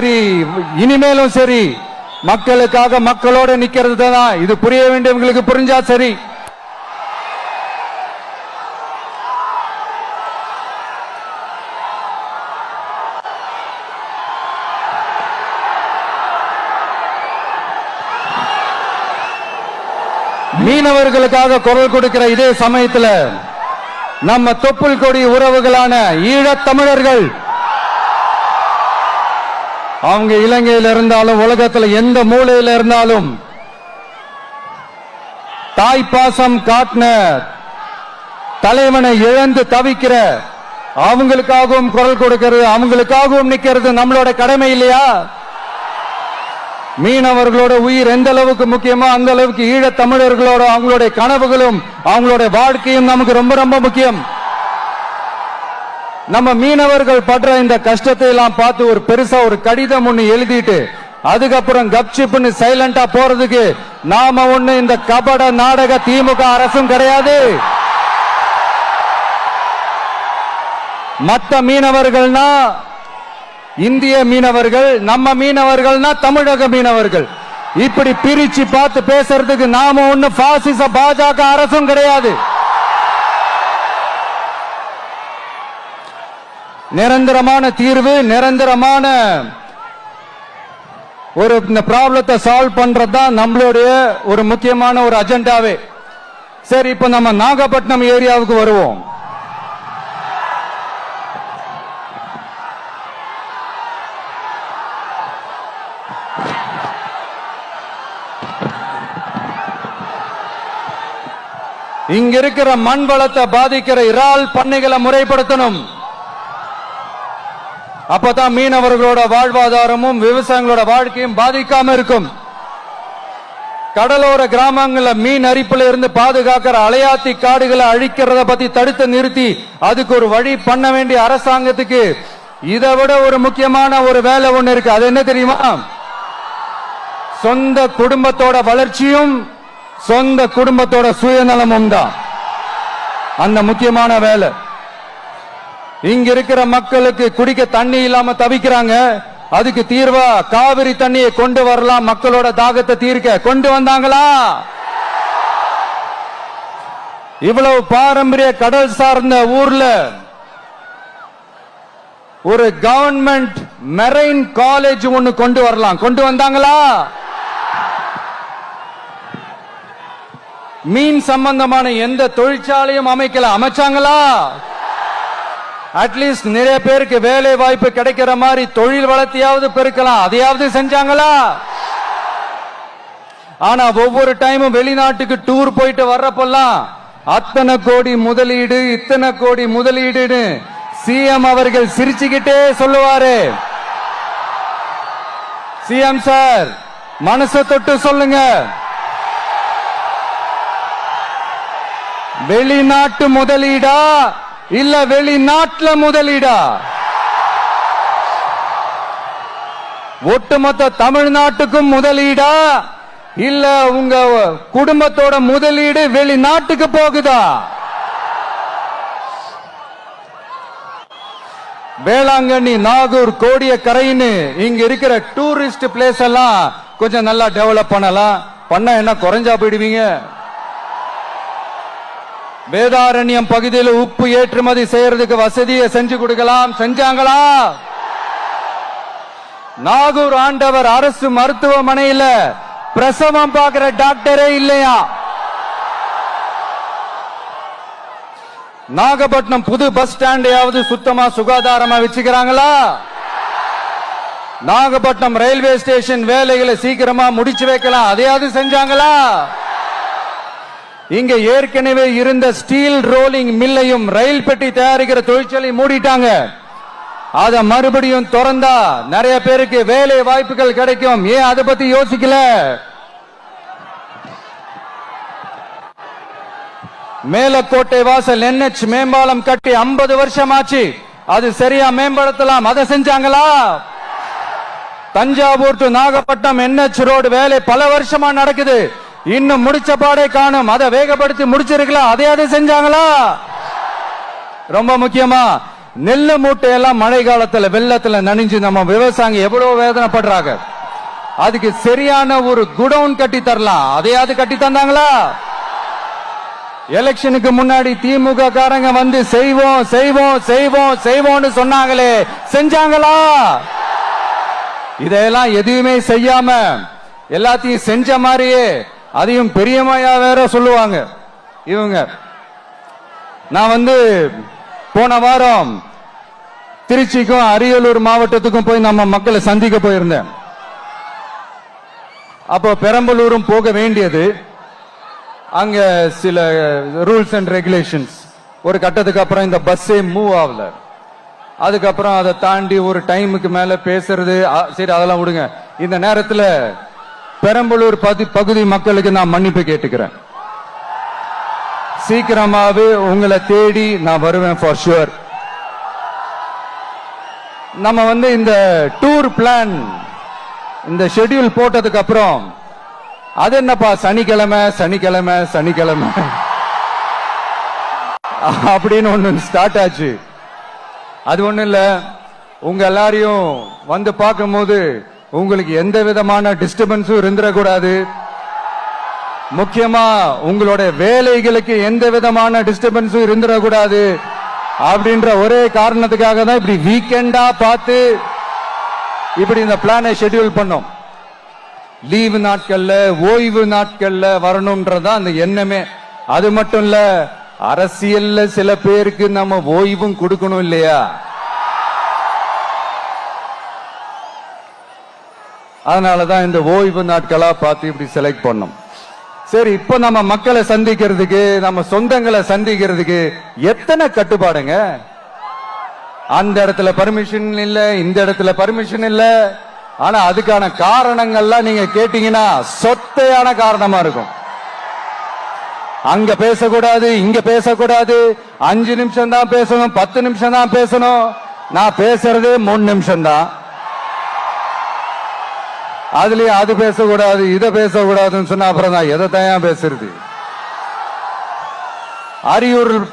சரி இனிமேலும் சரி மக்களுக்காக மக்களோட நிக்கிறது தான். இது புரிய வேண்டியவங்களுக்கு புரிஞ்சா சரி. மீனவர்களுக்காக குரல் கொடுக்கிற இதே சமயத்துல நம்ம தொப்புள் கொடி உறவுகளான ஈழத் தமிழர்கள், அவங்க இலங்கையில் இருந்தாலும் உலகத்துல எந்த மூலையில இருந்தாலும் தாய்ப்பாசம் காட்டின தலைவனை இழந்து தவிக்கிற அவங்களுக்காகவும் குரல் கொடுக்கிறது, அவங்களுக்காகவும் நிக்கிறது நம்மளோட கடமை இல்லையா? மீனவர்களோட உயிர் எந்த அளவுக்கு முக்கியமோ அந்த அளவுக்கு ஈழத் தமிழர்களோட அவங்களுடைய கனவுகளும் அவங்களுடைய வாழ்க்கையும் நமக்கு ரொம்ப ரொம்ப முக்கியம். நம்ம மீனவர்கள் படுற இந்த கஷ்டத்தை எல்லாம் பார்த்து ஒரு பெருசா ஒரு கடிதம் ஒண்ணு எழுதிட்டு அதுக்கப்புறம் கப்சிப்னு சைலண்டா போறதுக்கு நாம ஒண்ணு இந்த கபட நாடக திமுக அரசும் கிடையாது. மற்ற மீனவர்கள்னா இந்திய மீனவர்கள், நம்ம மீனவர்கள்னா தமிழக மீனவர்கள். இப்படி பிரிச்சு பார்த்து பேசுறதுக்கு நாம ஒண்ணு பாசிச பாஜக அரசும் கிடையாது. நிரந்தரமான தீர்வு, நிரந்தரமான ஒரு இந்த ப்ராப்ளத்தை சால்வ் பண்றதுதான் நம்மளுடைய ஒரு முக்கியமான ஒரு அஜெண்டாவே. சரி, இப்ப நம்ம நாகப்பட்டினம் ஏரியாவுக்கு வருவோம். இங்க இருக்கிற மண் வளத்தை பாதிக்கிற இறால் பண்ணைகளை முறைப்படுத்தணும். அப்பதான் மீனவர்களோட வாழ்வாதாரமும் விவசாயிகளோட வாழ்க்கையும் பாதிக்காம இருக்கும். கடலோர கிராமங்கள்ல மீன் அரிப்புல இருந்து பாதுகாக்கிற அலையாத்தி காடுகளை அழிக்கிறத பத்தி தடுத்து நிறுத்தி அதுக்கு ஒரு வழி பண்ண வேண்டிய அரசாங்கத்துக்கு இதை விட ஒரு முக்கியமான ஒரு வேலை ஒண்ணு இருக்கு. அது என்ன தெரியுமா? சொந்த குடும்பத்தோட வளர்ச்சியும் சொந்த குடும்பத்தோட சுயநலமும் தான் அந்த முக்கியமான வேலை. இங்க இருக்கிற மக்களுக்கு குடிக்க தண்ணி இல்லாம தவிக்கிறாங்க. அதுக்கு தீர்வா காவிரி தண்ணியை கொண்டு வரலாம், மக்களோட தாகத்தை தீர்க்க. கொண்டு வந்தாங்களா? இவ்வளவு பாரம்பரிய கடல் சார்ந்த ஊர்ல ஒரு கவர்மெண்ட் மெரைன் காலேஜ் ஒன்னு கொண்டு வரலாம். கொண்டு வந்தாங்களா? மீன் சம்பந்தமான எந்த தொழிற்சாலையும் அமைக்கலாம். அமைச்சாங்களா? அட்லீஸ்ட் நிறைய பேருக்கு வேலை வாய்ப்பு கிடைக்கிற மாதிரி தொழில் வளர்த்தியாவது பெருக்கலாம். அதையாவது செஞ்சாங்களா? ஆனா ஒவ்வொரு டைமும் வெளிநாட்டுக்கு டூர் போயிட்டு வர்றப்பெல்லாம் அத்தனை கோடி முதலீடு, இத்தனை கோடி முதலீடுன்னு சிஎம் அவர்கள் சிரிச்சுக்கிட்டே சொல்லுவாரு. சிஎம் சார், மனசை தொட்டு சொல்லுங்க, வெளிநாட்டு முதலீடா இல்ல வெளிநாட்டுல முதலீடா? ஒட்டுமொத்த தமிழ்நாட்டுக்கும் முதலீடா இல்ல உங்க குடும்பத்தோட முதலீடு வெளிநாட்டுக்கு போகுதா? வேளாங்கண்ணி, நாகூர், கோடியக்கரைன்னு இங்க இருக்கிற டூரிஸ்ட் பிளேஸ் எல்லாம் கொஞ்சம் நல்லா டெவலப் பண்ணலாம். பண்ண என்ன குறைஞ்சா போயிடுவீங்க? வேதாரண்யம் பகுதியில் உப்பு ஏற்றுமதி செய்யறதுக்கு வசதியை செஞ்சு கொடுக்கலாம். செஞ்சாங்களா? நாகூர் ஆண்டவர் அரசு மருத்துவமனையில பிரசவம் பார்க்கிற டாக்டரே இல்லையா? நாகப்பட்டினம் புது பஸ் ஸ்டாண்டையாவது சுத்தமா சுகாதாரமா வச்சுக்கிறாங்களா? நாகப்பட்டினம் ரயில்வே ஸ்டேஷன் வேலைகளை சீக்கிரமா முடிச்சு வைக்கலாம். அதையாவது செஞ்சாங்களா? இங்க ஏற்கனவே இருந்த ஸ்டீல் ரோலிங் மில்லையும் ரயில் பெட்டி தயாரிக்கிற தொழிற்சாலை மூடிட்டாங்க. அத மறுபடியும் திறந்தா நிறைய பேருக்கு வேலை வாய்ப்புகள் கிடைக்கும். ஏன் அதை பத்தி யோசிக்கல? மேலக்கோட்டை வாசல் NH மேம்பாலம் கட்டி 50 வருஷம் ஆச்சு. அது சரியா மேம்படுத்தலாம். அதை செஞ்சாங்களா? Thanjavur to Nagapattinam NH road வேலை பல வருஷமா நடக்குது. இன்னும் முடிச்ச பாடே காணும். அதை வேகப்படுத்தி முடிச்சிருக்கலாம். அதையாவது செஞ்சாங்களா? ரொம்ப முக்கியமா நெல்லு மூட்டையெல்லாம் மழை காலத்துல வெள்ளத்துல நனைஞ்சு நம்ம விவசாயிங்க எவ்வளவு வேதனைப்படுறாங்க. அதுக்கு சரியான ஒரு குடவுன் கட்டி தரலாம். அதையாவது கட்டி தந்தாங்களா? எலெக்ஷனுக்கு முன்னாடி திமுக காரங்க வந்து செய்வோம் செய்வோம் செய்வோம் செய்வோம்னு சொன்னாங்களே, செஞ்சாங்களா? இதெல்லாம் எதுவுமே செய்யாம எல்லாத்தையும் செஞ்ச மாதிரியே அதையும் பெரியமையா வேற சொல்லுவாங்க இவங்க. நான் வந்து போன வாரம் திருச்சிக்கும் அரியலூர் மாவட்டத்துக்கும் போய் நம்ம மக்களை சந்திக்க போயிருந்தேன். அப்போ பெரம்பலூரும் போக வேண்டியது. அங்க சில ரூல்ஸ் அண்ட் ரெகுலேஷன்ஸ், ஒரு கட்டத்துக்கு அப்புறம் இந்த பஸ்ஸே மூவ் ஆகல. அதுக்கப்புறம் அதை தாண்டி ஒரு டைமுக்கு மேல பேசுறது, சரி அதெல்லாம் விடுங்க. இந்த நேரத்தில் பெரம்பலூர் பகுதி மக்களுக்கு நான் மன்னிப்பு கேட்டுக்கிறேன். சீக்கிரமாவே உங்களை தேடி நான் வருவேன் ஃபார் ஷுவர். நம்ம வந்து இந்த டூர் பிளான், இந்த ஷெட்யூல் போட்டதுக்கு அப்புறம் அது என்னப்பா சனிக்கிழமை சனிக்கிழமை சனிக்கிழமை அப்படின்னு ஒண்ணு ஸ்டார்ட் ஆச்சு. அது ஒண்ணு இல்ல, உங்க எல்லாரையும் வந்து பார்க்கும்போது உங்களுக்கு எந்த விதமான டிஸ்டர்பன்ஸும் இருந்துடக்கூடாது. முக்கியமா உங்களோட வேலைகளுக்கு எந்த விதமான டிஸ்டர்பன்ஸும் இருந்துடக்கூடாது அப்படின்ற ஒரே காரணத்துக்காக தான் இப்படி வீக்கெண்டா பார்த்து இப்படி இந்த பிளானை ஷெட்யூல் பண்ணோம். லீவு நாட்கள்ல ஓய்வு நாட்கள்ல வரணும்ன்றதான் அந்த எண்ணமே. அது மட்டும் இல்ல, அரசியல்ல சில பேருக்கு நம்ம ஓய்வும் கொடுக்கணும் இல்லையா? அதனாலதான் இந்த ஓய்வு நாட்களா பார்த்து இப்படி செலக்ட் பண்ணோம். சரி, இப்ப நம்ம மக்களை சந்திக்கிறதுக்கு, நம்ம சொந்தங்களை சந்திக்கிறதுக்கு எத்தனை கட்டுப்பாடுங்க. அந்த இடத்துல பர்மிஷன் இல்ல, இந்த இடத்துல பர்மிஷன் இல்ல. ஆனா அதுக்கான காரணங்கள்லாம் நீங்க கேட்டீங்கன்னா சொத்தையான காரணமா இருக்கும். அங்க பேசக்கூடாது, இங்க பேசக்கூடாது, 5 நிமிஷம் தான் பேசணும், 10 நிமிஷம் தான் பேசணும். நான் பேசுறதே 3 நிமிஷம் தான். அதுலயும் அது பேசக்கூடாது, இதை பேசக்கூடாதுன்னு சொன்னா அப்புறம் தான் எதை தான் பேசுறது.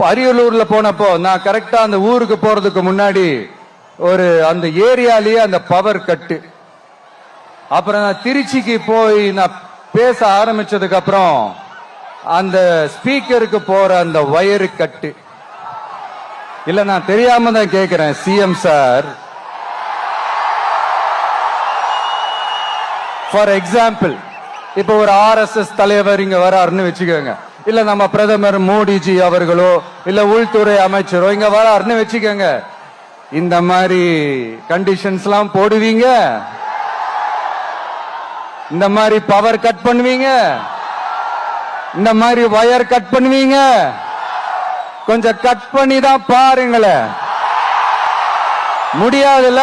அரியலூர்ல போனப்போ நான் கரெக்டா அந்த ஊருக்கு போறதுக்கு முன்னாடி ஒரு அந்த ஏரியாலேயே அந்த பவர் கட்டு. அப்புறம் நான் திருச்சிக்கு போய் நான் பேச ஆரம்பிச்சதுக்கு அப்புறம் அந்த ஸ்பீக்கருக்கு போற அந்த வயரு கட்டு. இல்ல, நான் தெரியாம தான் கேட்கிறேன் சிஎம் சார். ஃபார் எக்ஸாம்பிள், இப்ப ஒரு RSS தலைவர் இங்க வராருன்னு வச்சுக்கோங்க, இல்ல நம்ம பிரதமர் மோடிஜி அவர்களோ இல்ல உள்துறை அமைச்சரோ இங்க வராருன்னு வச்சுக்கோங்க. இந்த மாதிரி கண்டிஷன்ஸ் எல்லாம் போடுவீங்க, இந்த மாதிரி பவர் கட் பண்ணுவீங்க, இந்த மாதிரி வயர் கட் பண்ணுவீங்க. கொஞ்சம் கட் பண்ணி தான் பாருங்களேன். முடியாதுல,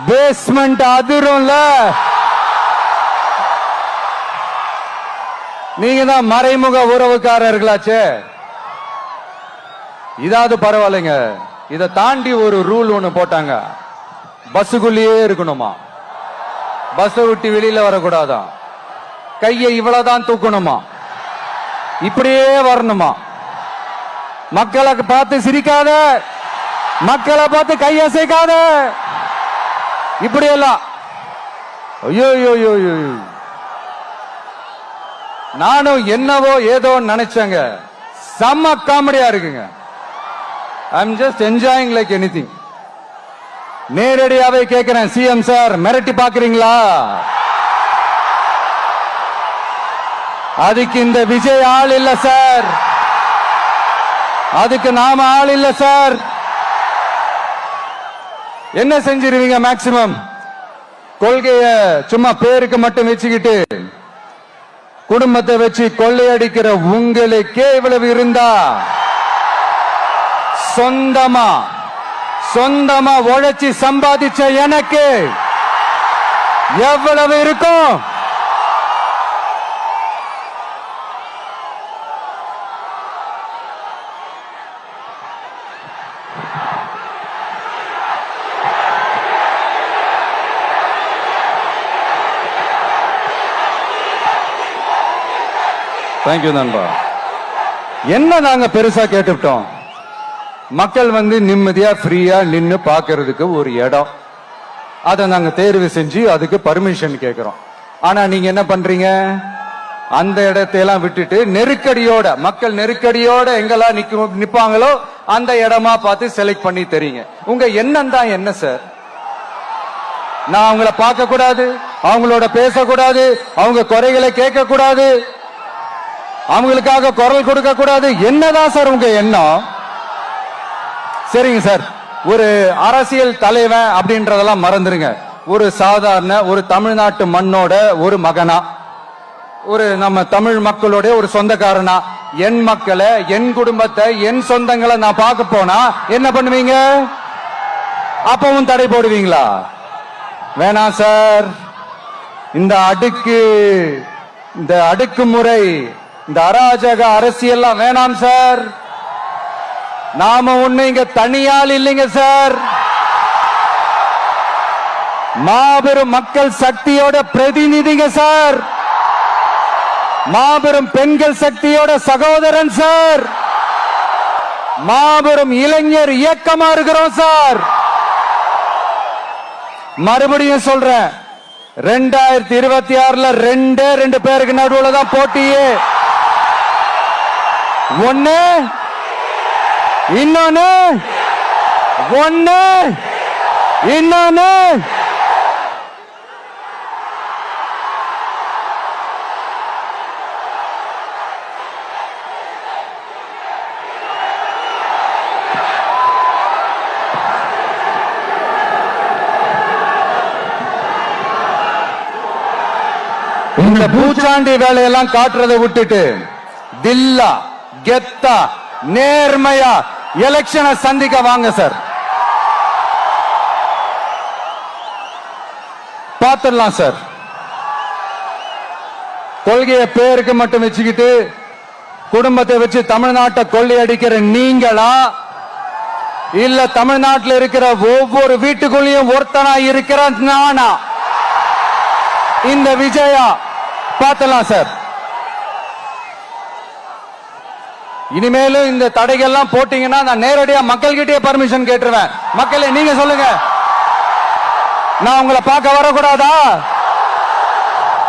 பேஸ்மெண்ட் அதிரும்ல. நீங்க தான் மறைமுக உறவுக்காரர்களாச்சே. இதாவது பரவாயில்லைங்க. இதை தாண்டி ஒரு ரூல் ஒண்ணு போட்டாங்க, பஸ்ஸுக்குள்ளேயே இருக்கணுமா, பஸ் விட்டு வெளியில வரக்கூடாதான், கையை இவ்வளவுதான் தூக்கணுமா, இப்படியே வரணுமா, மக்களை பார்த்து சிரிக்காத, மக்களை பார்த்து கையசைக்காத, இப்படியெல்லாம். ஐயோ ஐயோ ஐயோ, நானும் என்னவோ ஏதோ நினைச்சேங்க. செம்ம காமெடியா இருக்குங்க. I am just enjoying like anything. நேரடியாவே கேட்கிறேன், சிஎம் சார் மிரட்டி பாக்குறீங்களா? அதுக்கு இந்த விஜய் ஆள் இல்ல சார், அதுக்கு நாம ஆள் இல்ல சார். என்ன செஞ்சிருவீங்க? மேக்சிமம் கொள்கைய சும்மா பேருக்கு மட்டும் வச்சுக்கிட்டு குடும்பத்தை வச்சு கொள்ளையடிக்கிற உங்களுக்கே இவ்வளவு இருந்தா, சொந்தமா உழைச்சி சம்பாதிச்ச எனக்கு எவ்வளவு இருக்கும்? தேங்க்யூ நண்பா. என்ன நாங்க பெருசா கேட்டுட்டோம்? மக்கள் வந்து நிம்மதியா ஃப்ரீயா நின்னு பாக்குறதுக்கு ஒரு இடம். அதை நாங்க தேர்வு செஞ்சு அதுக்கு பர்மிஷன் கேட்கிறோம். ஆனா நீங்க என்ன பண்றீங்க? அந்த இடத்தையெல்லாம் விட்டுட்டு நெருக்கடியோட, மக்கள் நெருக்கடியோட எங்கெல்லாம் நிப்பாங்களோ அந்த இடமா பார்த்து செலக்ட் பண்ணி தெரியுங்க. உங்க எண்ணம் தான் என்ன சார்? நான் அவங்கள பார்க்க கூடாது, அவங்களோட பேசக்கூடாது, அவங்க குறைகளை கேட்க கூடாது, அவங்களுக்காக குரல் கொடுக்க கூடாது, என்னதான் சார் உங்க எண்ணம்? சரிங்க சார், ஒரு அரசியல் தலைவன் அப்படின்றதெல்லாம் மறந்துருங்க. ஒரு சாதாரண ஒரு தமிழ்நாட்டு மண்ணோட ஒரு மகனா, ஒரு நம்ம தமிழ் மக்களோட ஒரு சொந்தக்காரனா, என் மக்களை, என் குடும்பத்தை, என் சொந்தங்களை நான் பார்க்க போனா என்ன பண்ணுவீங்க? அப்பவும் தடை போடுவீங்களா? வேணாம் சார். இந்த அடுக்குமுறை, இந்த அராஜக அரசியல் வேணாம் சார். நாம ஒண்ணு இங்க தனியால் இல்லைங்க சார், மாபெரும் மக்கள் சக்தியோட பிரதிநிதிங்க சார், மாபெரும் பெண்கள் சக்தியோட சகோதரன் சார், மாபெரும் இளைஞர் இயக்கமா இருக்கிறோம் சார். மறுபடியும் சொல்றேன், 2026 ரெண்டு பேருக்கு நடுவுல தான் போட்டியே. ஒண்ணு இன்னொன்னு, இந்த பூச்சாண்டி வேலையெல்லாம் காட்டுறதை விட்டுட்டு தில்லா கெத்தா நேர்மையா எலெக்ஷனை சந்திக்க வாங்க சார். பார்த்துடலாம் சார். கொள்கையை பேருக்கு மட்டும் வச்சுக்கிட்டு குடும்பத்தை வச்சு தமிழ்நாட்டை கொள்ளையடிக்கிற நீங்களா, இல்ல தமிழ்நாட்டில் இருக்கிற ஒவ்வொரு வீட்டுக்குள்ளேயும் ஒருத்தனா இருக்கிற நானா, இந்த விஜயா? பார்த்துடலாம் சார். இனிமேலும் இந்த தடைகள்லாம் போட்டீங்கன்னா நான் நேரடியா மக்கள்கிட்டயே பர்மிஷன் கேட்டுருவேன். மக்களே நீங்க சொல்லுங்க, நான் உங்களை பார்க்க வரக்கூடாதா?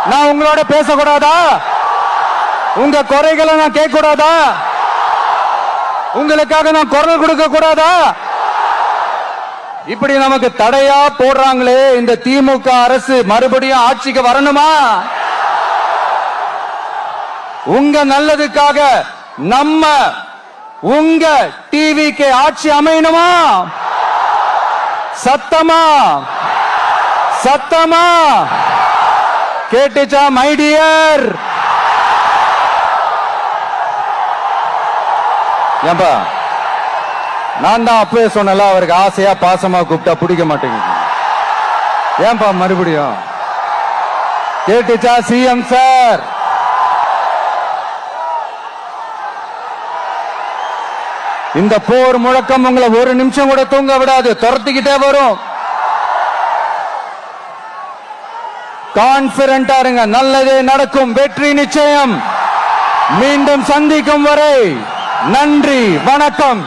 நான் உங்களோட பேசக்கூடாதா? உங்க குறைகளை நான் கேட்க கூடாதா? உங்களுக்காக நான் குரல் கொடுக்க கூடாதா? இப்படி நமக்கு தடையா போடுறாங்களே, இந்த திமுக அரசு மறுபடியும் ஆட்சிக்கு வரணுமா? உங்க நல்லதுக்காக நம்ம உங்க டிவிக்கு ஆட்சி அமையணுமா? சத்தமா கேட்டுச்சா மை டியர்? ஏன்பா, நான் தான் அப்பவே சொன்னல, அவருக்கு ஆசையா பாசமா கூப்பிட்டா பிடிக்க மாட்டேங்குது. ஏன்பா மறுபடியும்? கேட்டுச்சா சிஎம் சார்? இந்த போர் முழக்கம் உங்களை ஒரு நிமிஷம் கூட தூங்க விடாது, துரத்திக்கிட்டே வரும். கான்பிடண்டா இருங்க, நல்லதே நடக்கும், வெற்றி நிச்சயம். மீண்டும் சந்திக்கும் வரை நன்றி, வணக்கம்.